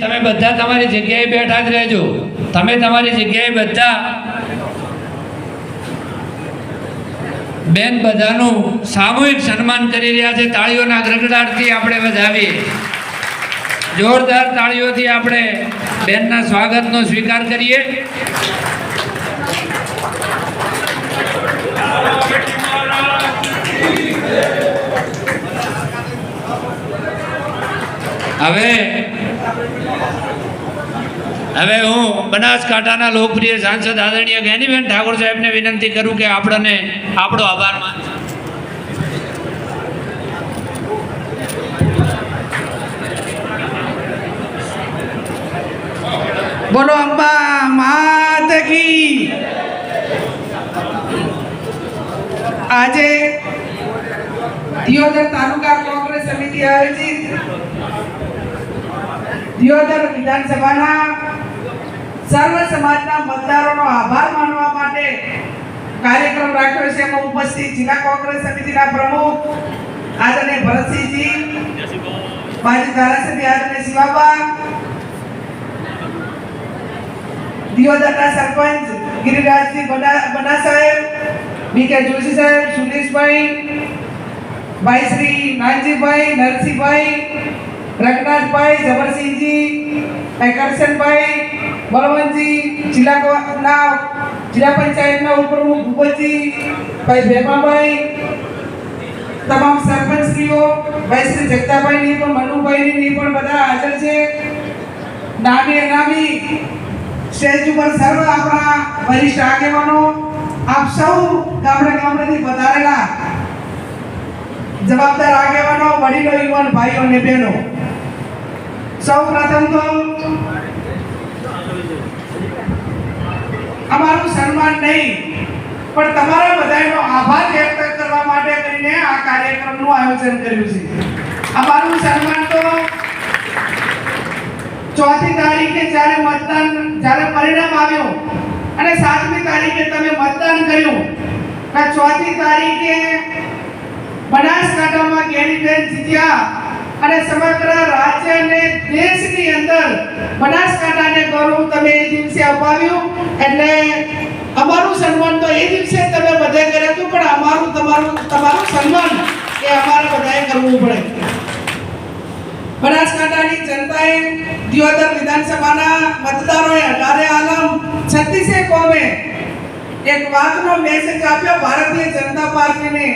તમે બધા તમારી જગ્યાએ બેઠા જ રહેજો. તમે તમારી જગ્યાએ બધા બેન બધાનું સામૂહિક સન્માન કરી રહ્યા છે. તાળીઓના ગડગડાટથી આપણે વધાવીએ. જોરદાર તાળીઓથી આપણે બેનના સ્વાગતનો સ્વીકાર કરીએ. હવે હું બનાસકાંઠાના લોકપ્રિય સાંસદ આદરણીય જ્ઞાનીબેન ઠાકોર સાહેબને વિનંતી કરું કે આપણને આપણો આભાર માનજો. બોલો અંબા માત કી. આજે દિયોદર તાલુકા કોંગ્રેસ સમિતિ આયોજિત દિયોદર વિધાનસભાના સર્વ સમાજના મતદારોનો આભાર માનવા માટે કાર્યક્રમ રાખ્યો છે. એમાં ઉપસ્થિત જિલ્લા કોંગ્રેસ સમિતિના પ્રમુખ આદરણીય ભરતસિંહજી, માજી ધારાસભ્ય આદરણીય શિવાબા, દિયોદરના સરપંચ ગિરિરાજજી બના સાહેબ, બીકે જોશી સાહેબ, સુરેશભાઈ, ભાઈ શ્રી નાનજીભાઈ, નરસિંહભાઈ, રઘનાથભાઈ, જબરસિંહજી, ભાઈ કરશનભાઈ, બળવંતજી, જિલ્લા પંચાયતના ઉપપ્રમુખ ભૂપતજી, ભાઈ ભેમાભાઈ, તમામ સરપંચશ્રીઓ, ભાઈ શ્રી જગતાભાઈની પણ, મનુભાઈની પણ બધા હાજર છે. નામી અનામી સ્ટેજ ઉપર સર્વ આપણા વરિષ્ઠ આગેવાનો, આપ સૌ ગામડેથી પધારેલા જવાબદાર આગેવાનો, વડીલો, યુવાન ભાઈઓ અને બહેનો, સૌ પ્રથમ તો અમારું સન્માન નહીં પણ તમારા બધાનો આભાર વ્યક્ત કરવા માટે કરીને આ કાર્યક્રમનું આયોજન કર્યું છે. અમારું સન્માન તો 4મી તારીખે જ્યારે પરિણામ આવ્યું અને 7મી તારીખે તમે મતદાન કર્યું, 4મી તારીખે બનાસકાંઠામાં જ્ઞાનીબેન જીત્યા અને સમગ્ર રાજ્ય અને દેશની અંદર બનાસકાંઠાને ગૌરવ તમે એ દિવસે અપાવ્યું. એટલે અમારું સન્માન તો એ દિવસે તમે બધે કર્યું હતું, પણ તમારું સન્માન એ અમારે બધાએ કરવું પડે. બનાસકાંઠાની જનતાએ દિયોદર વિધાનસભાના મતદારોએ 18 આલમ 36 કોમે એક વાતનો મેસેજ આપ્યો ભારતીય જનતા પાર્ટીને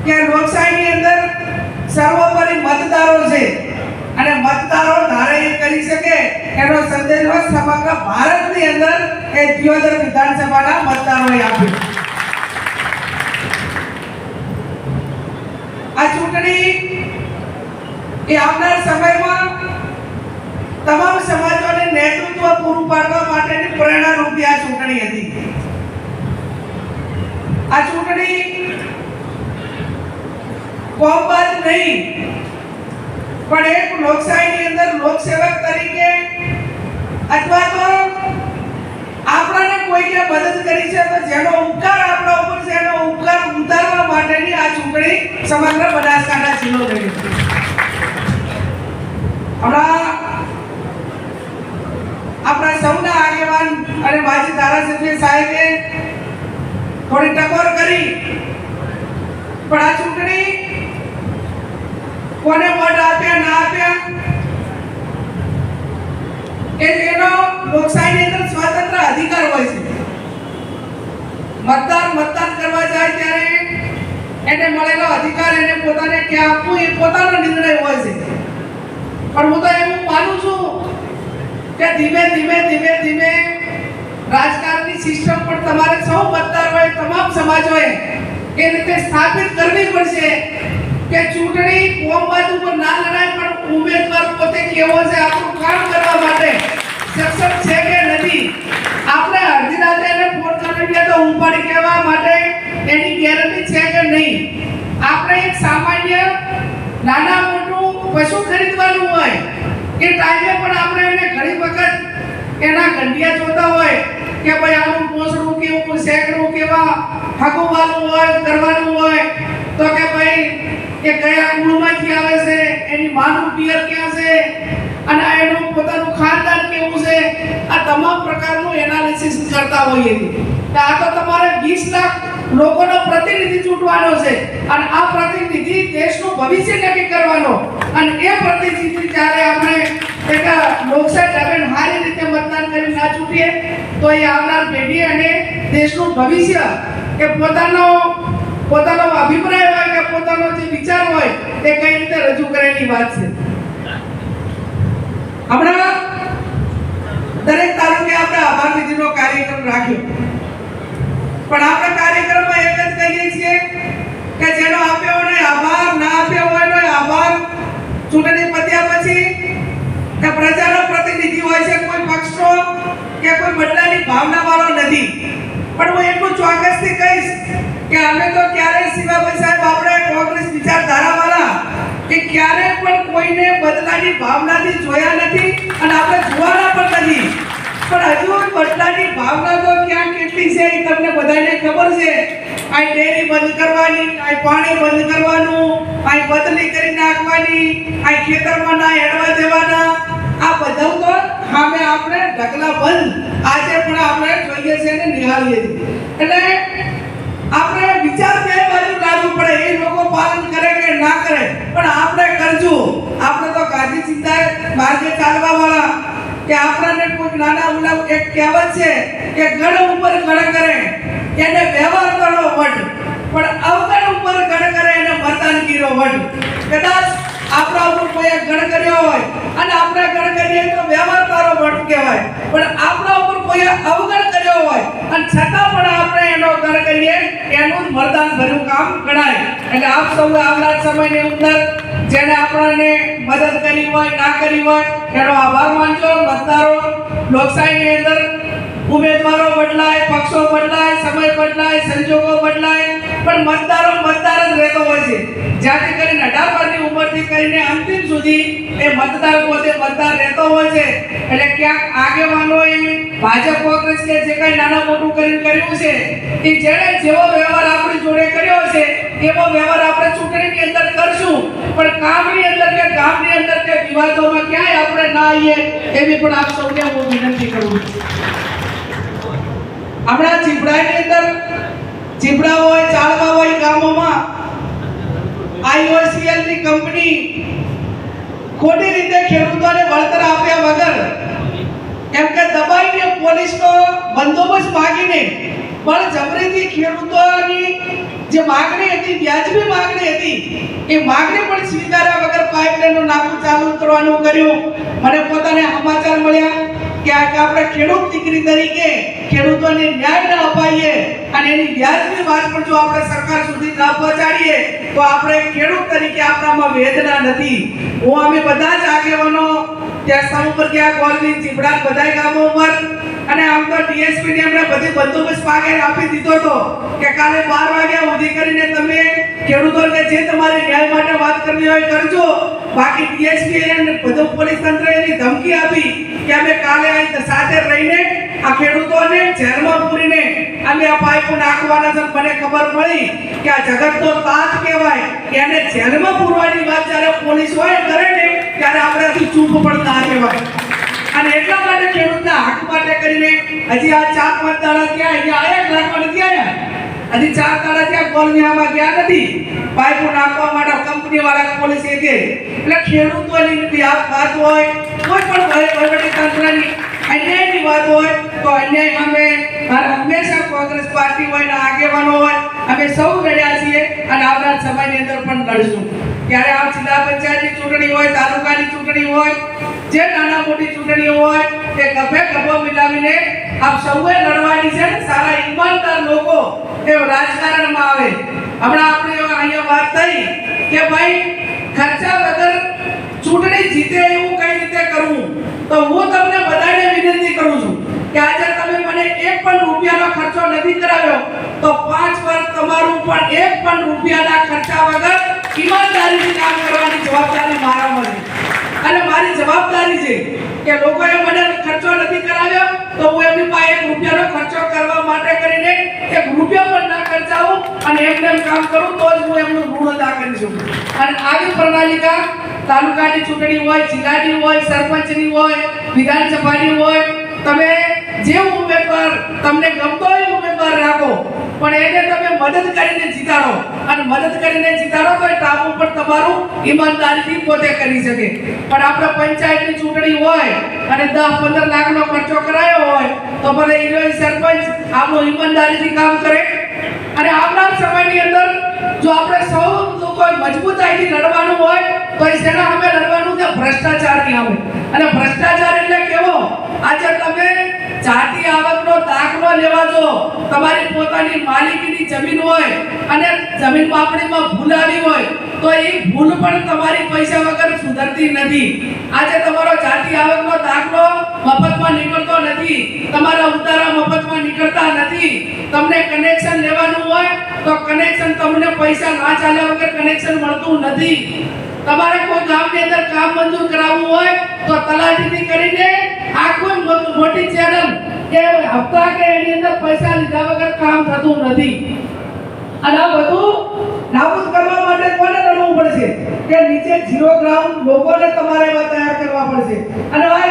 કે લોકશાહીની અંદર સર્વોપરી મતદારો છે અને મતદારો ધારે કરી શકે એનો સંદેશો સમગ્ર ભારતની અંદર એ દિયોદર વિધાનસભાના મતદારોએ આપ્યો. આ ચૂંટણી એ આવનાર સમયમાં તમામ સમાજોને નેતૃત્વ પૂરું પાડવા માટેની પ્રેરણારૂપી આ ચૂંટણી હતી. આ ચૂંટણી કોમવાદ નહીં પણ એક લોકશાહીની અંદર લોકસેવક તરીકે અથવા તો આપણને કોઈને મદદ કરી છે તો જેનો ઉપકાર આપણા ઉપર છે એનો ઉપકાર ઉતારવા માટેની આ ચૂંટણી સમગ્ર બનાસકાંઠા જિલ્લો કરી છે. આપણા સૌના આગેવાન અને માજી ધારાસભ્ય સાહેબે થોડી ટકોર કરી, પણ આ ચૂંટણી કોને વોટ આપ્યા ના આપ્યા એનો લોકશાહીની અંદર સ્વતંત્ર અધિકાર હોય છે. મતદાન કરવા જાય ત્યારે એને મળેલો અધિકાર એને પોતાને ક્યાં આપવું એ પોતાનો નિર્ણય હોય છે. પણ હું તો એવું માનું છું કે ધીમે ધીમે રાજકારણની સિસ્ટમ પણ તમારે સૌ મતદારોએ, તમામ સમાજોએ એ રીતે સ્થાપિત કરવી પડશે કે ચૂંટણી કોમવાદ ઉપર ના લડાય પણ ઉમેદવાર પોતે કેવો છે, આપણું કામ કરવા માટે સક્ષમ છે કે નથી. આપણે અડધી રાતે એને ફોન કરી તો ઉપાડી કહેવા માટે એની ગેરંટી છે કે નહીં. આપણે એક સામાન્ય નાના મોટું પશુ ખરીદવાનું હોય એ ટાઈમે પણ આપણે એને ઘણી વખત એના ગંડિયા જોતા હોય કે ભાઈ આનું પોસડું કેવું, શેકડું કેવા, હગુવાનું હોય, કરવાનું હોય તો કે ભાઈ એ કયા કુળમાંથી આવે છે, એની માનું પિયર ક્યાં છે અને એનું પોતાનું ખાનદાન કેવું છે, આ તમામ પ્રકારનું એનાલિસિસ કરતા હોઈએ છીએ. આ તો તમારે 20 લાખ લોકોનો પ્રતિનિધિ ચૂંટવાનો છે અને આ પ્રતિનિધિ દેશનું ભવિષ્ય નક્કી કરવાનો, અને એ પ્રતિનિધિ જ્યારે આપણે એક લોકશાહી ઢબે સારી રીતે મતદાન કરી ના ચૂંટીએ તો એ આવનાર પેઢી અને દેશનું ભવિષ્ય એ પોતાનો અભિપ્રાય હોય કે પોતાનો જે વિચાર હોય તે કઈ રીતે રજૂ કરેલી વાત છે. હમણાં દરેક તાલુકે આપણે આભાર નિધિનો કાર્યક્રમ રાખ્યો, પણ આપણે કાર્યક્રમમાં એક જ કહીએ છીએ કે જેનો આપ્યો હોય આભાર, ના આપ્યો હોય આભાર. ચૂંટણી પત્યા પછી કે પ્રજાનો પ્રતિનિધિ હોય છે, કોઈ પક્ષનો કે કોઈ બદલાની ભાવના વાળો નથી. પણ હું એટલું ચોક્કસથી કહીશ કે અમે તો ક્યારેય શિવાભાઈ સાહેબ આપણે કોંગ્રેસ વિચારધારા વાળા કે ક્યારેય પણ કોઈને બદલાની ભાવનાથી જોયા નથી અને આપણે જોવાના પણ નથી. પણ હજુ બદલાની ભાવના તો ક્યાં કેટલી છે એ તમને બધાને ખબર છે. આ ડેરી બંધ કરવાની, આ પાણી બંધ કરવાનું, આ બદલી કરી નાખવાની, આ ખેતરમાં ના હેડવા દેવાના, આ બધું તો સામે આપણે ઢગલા બંધ આજે પણ આપણે જોઈએ છે ને નિહાળીએ છીએ. એટલે આપણે વિચાર બે બાજુ લાવવું પડે, એ લોકો પાલન કરે કે ના કરે પણ આપણે કરશું. આપણે તો ગાંધી ચિંતા માર્ગે ચાલવા વાળા કે આપણને કોઈ નાના ઉલા એક કહેવત છે કે ગણ ઉપર ગણ કરે એને વ્યવહાર કરો વટ, પણ અવગણ ઉપર ગણ કરે એને મર્દાનગીરો વટ. કદાચ આપણા ઉપર કોઈ ગણ કર્યો હોય અને આપણે ગણ કરીએ તો વ્યવહાર તારો વટ કહેવાય, પણ આપણા ઉપર કોઈ અવગણ કર્યો હોય અને છતાં પણ આપણે એનો ગણ કરીએ એનું મર્દાન ભર્યું કામ ગણાય. એટલે આપ સૌ આવનાર સમયની અંદર જેને આપણને મદદ કરી હોય, ના કરી હોય એનો આભાર માનજો. મતદારો લોકશાહીની અંદર ઉમેદવારો બદલાય, પક્ષો બદલાય, સમય બદલાય, સંજોગો બદલાય, પણ મતદાર જ રહેતો હોય છે. જ્યાંથી કરીને 18 વર્ષની ઉંમરથી કરીને અંતિમ સુધી એ મતદાર પોતે મતદાર રહેતો હોય છે. એટલે ક્યાંક આગેવાનોએ ભાજપ કોંગ્રેસ કે જે કંઈ નાના મોટું કરીને કર્યું છે એ જેણે જેવો વ્યવહાર આપણી જોડે કર્યો છે એવો વ્યવહાર આપણે ચૂંટણીની અંદર કરશું, પણ કામની અંદર કે ગામની અંદર કે વિવાદોમાં ક્યાંય આપણે ના આવીએ એવી પણ આપ સૌને હું વિનંતી કરું છું. હમણાં ચીપડાની અંદર ચીપડા હોય, ચાળવા હોય ગામોમાં IOCL ની કંપની ખોટી રીતે ખેડૂતોને વળતર આપ્યા વગર એમ કે દબાઈને પોલીસનો બંદોબસ્ત માગીને પણ જબરીથી ખેડૂતોની જે માંગણી હતી, વ્યાજબી માંગણી હતી, એ માંગણી પણ સ્વીકાર્યા વગર પાઇપલાઇનનું નાખવું ચાલુ કરવાનું કર્યું. મને પોતાને સમાચાર મળ્યા કે આપણે ખેડૂત દીકરી તરીકે ખેડૂતોને ન્યાય ન અપાઈએ અને એની વ્યાજબી વાત પણ જો આપણે સરકાર સુધી ન પહોંચાડીએ તો આપણે ખેડૂત તરીકે આપણામાં વેદના નથી. હું અમે બધા જ આગેવાનો ત્યાં સ્થળ ઉપર ગયા, કોલની ચીપડા બધા ગામો ઉપર, અને આમ તો ડીએસપી ને એમણે બધી બંદોબસ્ત પાકે આપી દીધો હતો કે કાલે 12 વાગ્યા સુધી કરીને તમે ખેડૂતોને જે તમારી ન્યાય માટે વાત કરવી હોય કરજો. બાકી ડીએસપી અને બધું પોલીસ તંત્ર એની ધમકી આપી કે અમે કાલે અહીં સાથે રહીને આ ખેડૂતોને જેલમાં પૂરીને અમે આ પાઇપો નાખવાના છે. મને ખબર પડી કે આ જગતનો તાજ કહેવાય, એને જેલમાં પૂરવાની વાત જ્યારે પોલીસ હોય કરે ને ત્યારે આપણે ચૂપ પણ ના કહેવાય. અને એટલા માટે ખેડૂતના હક માટે કરીને હજી આ 4 મતદારો ત્યાં અહીંયા આયા નાખવા નથી આવ્યા, હજી 4 દાડા ત્યાં કોલનીમાં ગયા નથી પાઇપો નાખવા માટે કંપની વાળા પોલીસે કે. એટલે ખેડૂતોની વાત હોય, કોઈ પણ વહીવટી તંત્રની અન્યાયની વાત હોય તો અન્યાય અમે હંમેશા કોંગ્રેસ પાર્ટી હોય ને આગેવાનો હોય અમે સૌ લડ્યા છીએ અને આવનાર સમયની અંદર પણ લડશું. ત્યારે આ જિલ્લા પંચાયતની ચૂંટણી હોય, તાલુકાની ચૂંટણી હોય, જે નાના મોટી ચૂંટણીઓ હોય તે ગભે ગભો મિલાવીને આપ સૌએ લડવાની છે. સારા ઈમાનદાર લોકો એ રાજકારણમાં આવે. હમણાં આપણે અહીંયા વાત થઈ કે ભાઈ ખર્ચા વગર ચૂંટણી જીતે એવું કઈ રીતે કરવું, તો હું તમને બધાને વિનંતી કરું છું કે આજે તમે મને 1 પણ રૂપિયાનો ખર્ચો નથી કરાવ્યો તો 5 વર્ષ તમારું પણ 1 પણ રૂપિયાના ખર્ચા વગર ઈમાનદારીથી કામ કરવાની જવાબદારી મારા મળે. અને મારી જવાબદારી છે કે લોકોએ મને ખર્ચો નથી કરાવ્યો તો હું એમની પાસે એક રૂપિયાનો ખર્ચો કરવા માટે કરીને એક રૂપિયા પણ ના ખર્ચાવું અને એમને એમ કામ કરું તો જ હું એમનું ઋણ અદા કરી શકું. અને આવી પ્રણાલિકા તાલુકાની ચૂંટણી હોય, જિલ્લાની હોય, સરપંચની હોય, વિધાનસભાની હોય, તમે જે ઉમેદવાર તમને ગમતો હોય ઉમેદવાર રાખો, પણ એને તમે મદદ કરીને જીતાડો. અને મદદ કરીને જીતાડો તો એ કામ ઉપર તમારું ઈમાનદારીથી પોતે કરી શકે. પણ આપણે પંચાયતની ચૂંટણી હોય અને 10-15 લાખનો ખર્ચો કરાયો હોય તો ભલે ઈરોય સરપંચ આપણું ઈમાનદારીથી કામ કરે. અને આવનાર સમયની અંદર જો આપણે સૌ કોઈ મજબૂતાઈથી લડવાનું હોય તો એ સેના સામે લડવાનું છે ભ્રષ્ટાચારની સામે. અને ભ્રષ્ટાચાર એટલે કેવો? આજે તમે જાતિ આવકનો દાખલો લેવા જો, તમારી પોતાની માલિકીની જમીન હોય અને જમીન માપણીમાં ભૂલ આવી હોય તો એ ભૂલ પણ તમારી પૈસા વગર સુધરતી નથી. આજે તમારો જાતિ આવકનો દાખલો મફતમાં નીકળતો નથી, તમારા ઉતારા મફતમાં નીકળતા નથી. તમને કનેક્શન લેવાનું હોય તો કનેક્શન તમને પૈસા ના ચાલ્યા વગર કનેક્શન મળતું નથી. તમારે કોઈ ગામની અંદર કામ મંજૂર કરાવવું હોય તો તલાટીથી કરીને આખું મોટી ચેનલ કે હપ્તા કે એની અંદર પૈસા લીધા વગર કામ થતું નથી. અને આ બધું નાબૂદ કરવા માટે કોને લડવું પડશે? કે નીચે ઝીરો ગ્રાઉન્ડ લોકોને તમારે એવા તૈયાર કરવા પડશે અને આ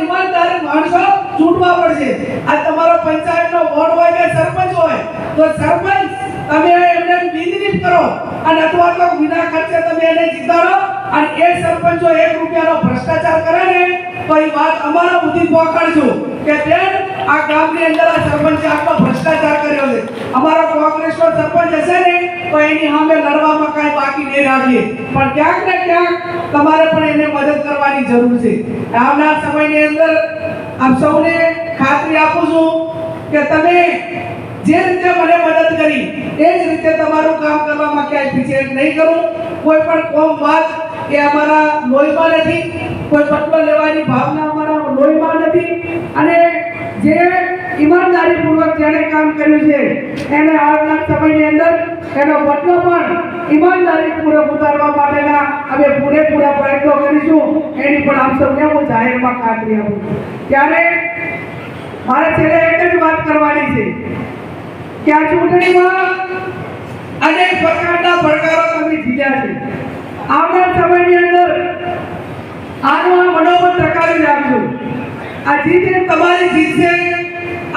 ઈમાનદાર માણસો ચૂંટવા પડશે. આ તમારો પંચાયતનો બોર્ડ હોય કે સરપંચ હોય તો સરપંચ તમે એમને બિનરીફ કરો અને અથવા તો વિના ખર્ચે તમે એને જીતાડો. અને એ સરપંચો 1 રૂપિયાનો ભ્રષ્ટાચાર કરે ને તો એ વાત અમારા સુધી પહોંચાડજો કે બેન આ ગામની અંદર આ સરપંચે આટલો ભ્રષ્ટાચાર કર્યો છે. અમારો કોંગ્રેસનો સરપંચ હશે ને તો એની સામે લડવામાં કાંઈ બાકી નહીં રાખીએ. પણ ક્યાંક ને ક્યાંક તમારે પણ એને મદદ કરવાની જરૂર છે. આવનાર સમયની અંદર આપ સૌને ખાતરી આપું છું કે તમે જે રીતે મને મદદ કરી એ જ રીતે તમારું કામ કરવામાં ક્યાંય પીછે નહીં કરું. કોઈ પણ કોમ વાત એ અમારા લોહીમાં નથી, કોઈ બદલો લેવાની ભાવના અમારા લોહીમાં નથી. અને જે ઈમાનદારીપૂર્વક જેણે કામ કર્યું છે એને આવનાર સમયની અંદર એનો બદલો પણ ઈમાનદારીપૂર્વક ઉતારવા માટેના અમે પૂરેપૂરા પ્રયત્નો કરીશું. એની પણ આપ સૌને હું જાહેરમાં ખાતરી આપું છું. ત્યારે મારે છેલ્લે એક જ વાત કરવાની છે કે આ ચૂંટણીમાં અનેક પ્રકારના પડકારો તમે જીત્યા છે. આવનાર સમયની અંદર આનો મનોબળ ટકાવી રાખજો. આ જીત તમારી જીત છે,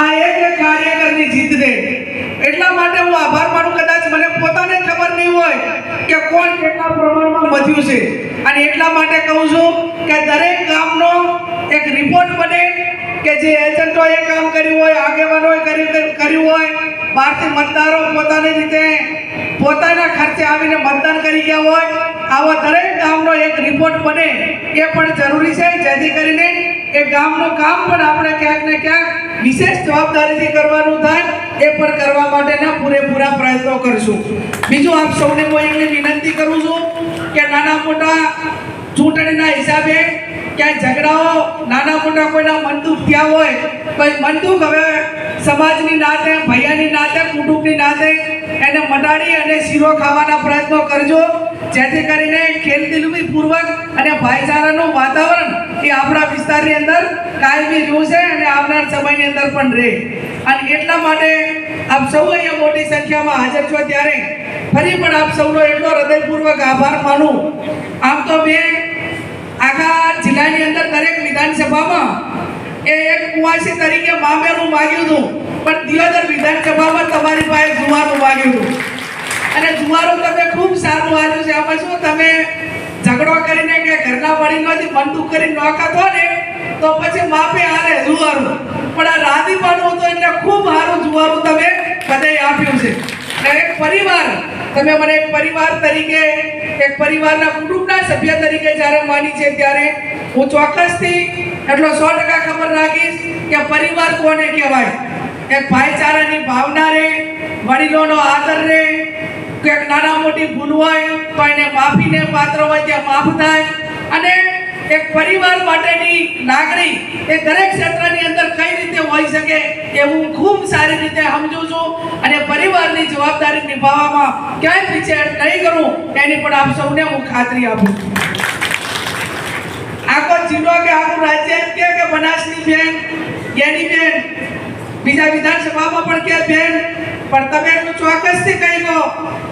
આ એક કાર્યકરની જીત છે. એટલા માટે હું આભાર માનું. કદાચ મને પોતાને ખબર નહીં હોય કે કોણ કેટલા પ્રમાણમાં વધ્યું છે. અને એટલા માટે કહું છું કે દરેક ગામનો એક રિપોર્ટ બને કે જે એજન્ટોએ કામ કર્યું હોય, આગેવાનોએ કર્યું હોય, બહારથી મતદારો પોતાની રીતે પોતાના ખર્ચે આવીને મતદાન કરી ગયા હોય, આવા દરેક ગામનો એક રિપોર્ટ બને એ પણ જરૂરી છે. જેથી કરીને એ ગામનું કામ પણ આપણે ક્યાંક ને ક્યાંક વિશેષ જવાબદારીથી કરવાનું થાય એ પણ કરવા માટેના પૂરેપૂરા પ્રયત્નો કરશું. બીજું આપ સૌને હું એટલી વિનંતી કરું છું કે નાના મોટા ચૂંટણીના હિસાબે ક્યાંય ઝઘડાઓ નાના મોટા કોઈના મનદુખ થયા હોય તો એ મનદુખ હવે સમાજની નાતે, ભૈયાની નાતે, કુટુંબની નાતે એને મટાડી અને શીરો ખાવાના પ્રયત્નો કરજો. જેથી કરીને ખેલદિલીપૂર્વક અને ભાઈચારાનું વાતાવરણ એ આપણા વિસ્તારની અંદર કાયમી રહ્યું છે અને આવનાર સમયની અંદર પણ રહે. અને એટલા માટે આપ સૌ અહીંયા મોટી સંખ્યામાં હાજર છો ત્યારે ફરી પણ આપ સૌનો એટલો હૃદયપૂર્વક આભાર માનું. આમ તો મેં આખા જિલ્લાની અંદર દરેક વિધાનસભામાં એ એક કુવાસી તરીકે મામેરું માગ્યું હતું, પણ દિયોદર વિધાનસભામાં તમારી પાસે જુવારું માગ્યું હતું. અને જુવારું તમે ખૂબ સારું આવ્યું છે. આમાં શું તમે ઝઘડો કરીને કે ઘરના વડીલોથી બંદૂક કરીને નોખાતો ને તો પછી માપે હાલે જુવારું. પણ આ રાધીપાનું હતું એટલે ખૂબ સારું જુવારું તમે બધાએ આપ્યું છે. એક પરિવાર તમે મને એક પરિવાર તરીકે, એક પરિવારના કુટુંબના સભ્ય તરીકે જ્યારે માની છે ત્યારે હું ચોક્કસથી એટલો 100% ખબર રાખીશ કે પરિવાર કોને કહેવાય. એક ભાઈચારાની ભાવના રહે, વડીલોનો આદર રહે, કે નાના મોટી ભૂલ હોય તો એને માફીને પાત્ર હોય ત્યાં માફ થાય. અને એક પરિવાર માટેની લાગણી એ દરેક ક્ષેત્રની અંદર કઈ રીતે હોઈ શકે એ હું ખૂબ સારી રીતે સમજું છું. અને પરિવારની જવાબદારી નિભાવવામાં ક્યાંય પીછે નહીં કરું એની પણ આપ સૌને હું ખાતરી આપું છું. આખો જિલ્લો કે આખું રાજ્ય એમ કે બનાસની બેન, જ્ઞાની બેન, બીજા વિધાનસભામાં પણ કે બેન, પણ તમે એટલું ચોક્કસથી કહી દો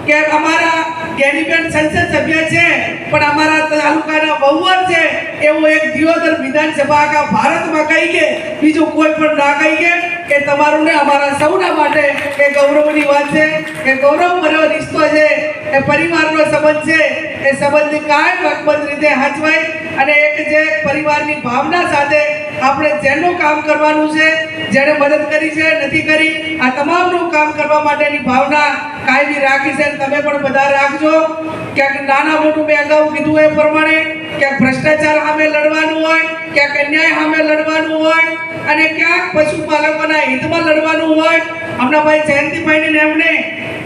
કે અમારા જ્ઞાનીબેન સંસદ સભ્ય છે, પણ અમારા તાલુકાના બહુવર છે એવું એક દિયોદર વિધાનસભા આખા ભારતમાં કહી કે બીજું કોઈ પણ ના કહી કે તમારું ને અમારા સૌના માટે એ ગૌરવની વાત છે, એ ગૌરવભર્યો રિશ્તો છે, એ પરિવારનો સંબંધ છે, એ સંબંધની કાયમ અકબંધ રીતે હાચવાય અને એક જે પરિવારની ભાવના સાથે આપણે જેનું કામ કરવાનું છે, જેણે મદદ કરી છે નથી કરી, આ તમામનું કામ કરવા માટેની ભાવના કાયમી રાખી છે. તમે પણ બધા રાખજો. ક્યાંક નાના મોટું મેં અગાઉ કીધું એ પ્રમાણે ક્યાંક ભ્રષ્ટાચાર સામે લડવાનું હોય, ક્યાંક અન્યાય સામે લડવાનું હોય અને ક્યાંક પશુપાલકોના હિતમાં લડવાનું હોય. હમણાં ભાઈ જયંતિભાઈને એમણે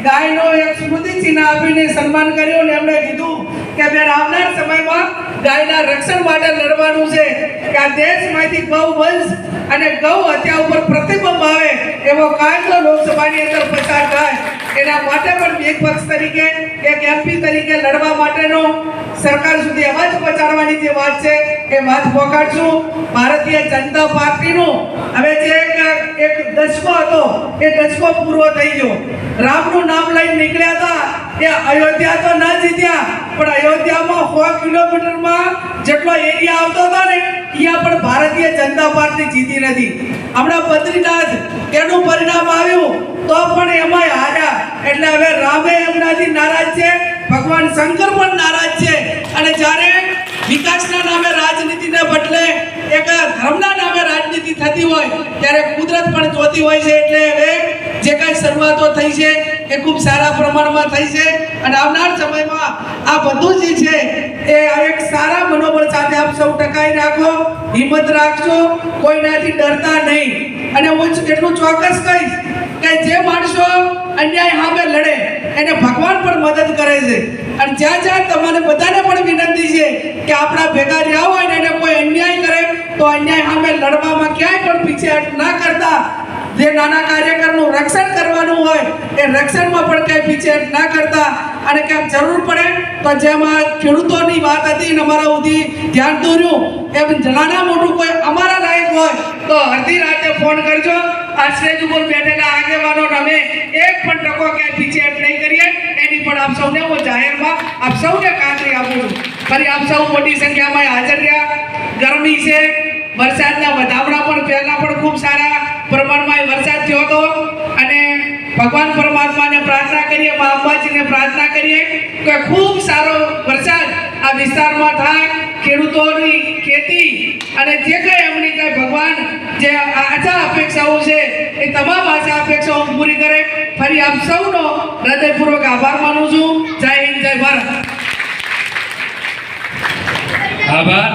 ગાયનો એક સ્મૃતિ ચિહ્ન આપીને સન્માન કર્યું ને એમણે કીધું કે બેન આવનાર સમયમાં ગાયના રક્ષણ માટે લડવાનું છે કે આ દેશમાંથી ગૌ વંશ અને ગૌ હત્યા ઉપર પ્રતિબંધ આવે એવો કાયદો લોકસભાની અંદર પસાર થાય. એના માટે પણ એક પક્ષ તરીકે એક એમપી તરીકે લડવા માટેનો સરકાર સુધી અવાજ પહોંચાડવાની જે વાત છે એ વાત પહોંચાડશું. ભારતીય જનતા પાર્ટીનું હવે જે એક દશકો હતો એ દશકો પૂરો થઈ ગયો. રામનું નામ લઈને નીકળ્યા હતા એ અયોધ્યા તો ના જીત્યા, પણ અયોધ્યામાં 100 કિલોમીટરમાં જેટલો એરિયા આવતો હતો ને અહીંયા પણ ભારતીય જનતા પાર્ટી જીતી નથી. હમણાં બદ્રીનાથ એનું પરિણામ આવ્યું તો પણ એમાંય હાર્યા. એટલે હવે રામે એમનાથી નારાજ છે, ભગવાન શંકર પણ નારાજ છે અને જ્યારે વિકાસના નામે રાજનીતિને બદલે એક ધર્મના નામે રાજનીતિ થતી હોય ત્યારે કુદરત પણ જોતી હોય છે. એટલે હવે જે કાંઈ શરૂઆતો થઈ છે એ ખૂબ સારા પ્રમાણમાં થઈ છે અને આવનાર સમયમાં આ બધું જે છે એ એક સારા મનોબળ સાથે આપ સૌ ટકાઈ રાખો, હિંમત રાખજો, કોઈનાથી ડરતા નહીં. અને હું એટલું ચોક્કસ કહીશ કે જે માણસો અન્યાય સામે લડે એને ભગવાન પણ મદદ કરે છે. અને જ્યાં જ્યાં તમારે બધાને પણ વિનંતી છે કે આપણા ભેગા રહ્યા હોય ને એને કોઈ અન્યાય કરે તો અન્યાય સામે લડવામાં ક્યાંય પણ પીછેહટ ના કરતા, જે નાના કાર્યકરનું રક્ષણ કરવાનું હોય એ રક્ષણમાં પણ ક્યાંય પીછેહટ ના કરતા અને ક્યાંક જરૂર પડે તો જેમાં ખેડૂતોની વાત હતી ને અમારા સુધી ધ્યાન દોર્યું એમ નાના મોટું કોઈ અમારા લાયક હોય તો અડધી રાતે ફોન કરજો. આ સ્ટેજ ઉપર બેઠેલા આગેવાનો અમે એક પણ ટકો ક્યાંય પીછેહટ નહીં કરીએ એની પણ આપ સૌને હું જાહેરમાં આપ સૌને ખાતરી આપું છું. ફરી આપ સૌ મોટી સંખ્યામાં હાજર રહ્યા. ગરમી છે, વરસાદના વધામણા પણ પહેલા પણ ખૂબ સારા પ્રમાણમાં વરસાદ થયો હતો અને ભગવાન પરમાત્માને પ્રાર્થના કરીએ, મા અંબાજીને પ્રાર્થના કરીએ કે ખૂબ સારો વરસાદ આ વિસ્તારમાં થાય, ખેડૂતોની ખેતી અને જે કંઈ એમની કંઈ ભગવાન જે આશા અપેક્ષાઓ છે એ તમામ આશા અપેક્ષાઓ પૂરી કરે. ફરી આપ સૌનો હૃદયપૂર્વક આભાર માનું છું. જય હિન્દ, જય ભારત. આભાર.